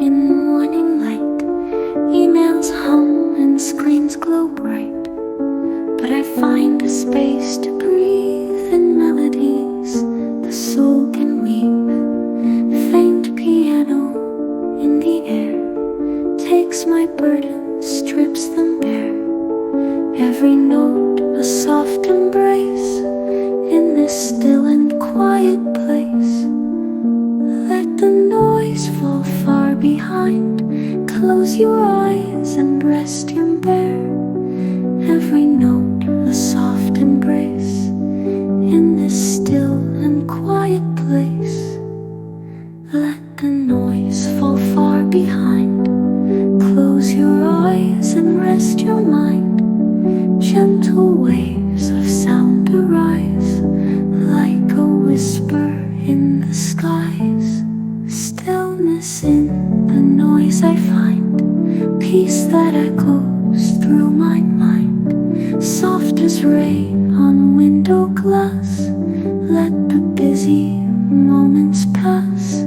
in morning light. Emails hum and screens glow bright, but I find a space to breathe in melodies the soul can weave. Faint piano in the air takes my burdens, strips them bare. Every note a soft embrace in this still and quiet place. Let the noise fall far behind. Close your eyes and rest your bare. Every note a soft embrace in this still and quiet place. Let the noise fall far behind. Close your eyes and rest your mind. Gentle waves of sound arise like a whisper in the skies. Stillness in the noise I find, peace that echoes through my mind. Soft as rain on window glass, let the busy moments pass.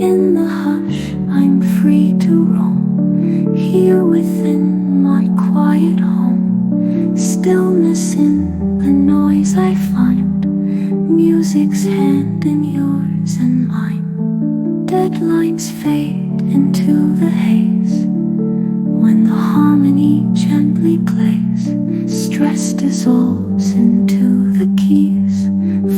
In the hush I'm free to roam, here within my quiet home. Stillness in the noise I find, music's hand in yours and mine. Deadlines fade into the haze when the harmony gently plays. Stress dissolves into the keys,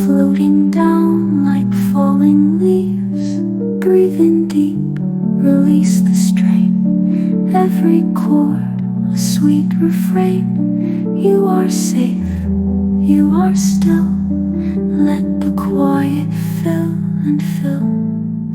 floating down like falling leaves. Breathe in deep, release the strain. Every chord a sweet refrain. You are safe, you are still. Let the quiet fill and fill.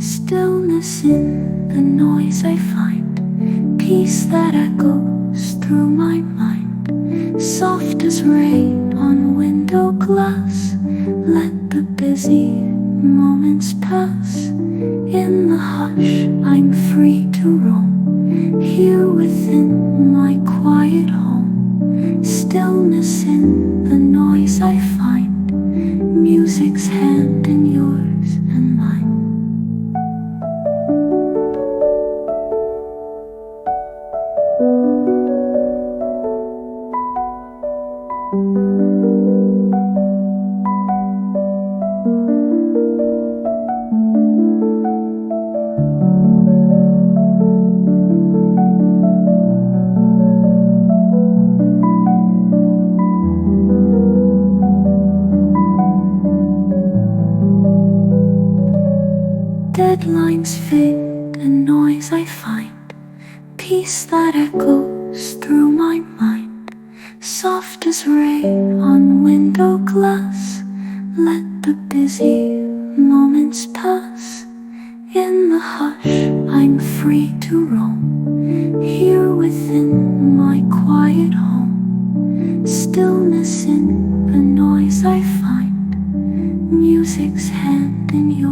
Stillness in the noise I find, peace that echoes through my mind. Soft as rain on window glass, let the busy moments pass. In the hush I'm free to roam, here within my quiet home. Stillness in the noise I find, music's hand in yours and mine. Deadlines fade and noise I find, peace that echoes through my mind. Soft as rain on window glass, let the busy moments pass. In the hush I'm free to roam, here within my quiet home. Stillness in the noise I find, music's hand in yours.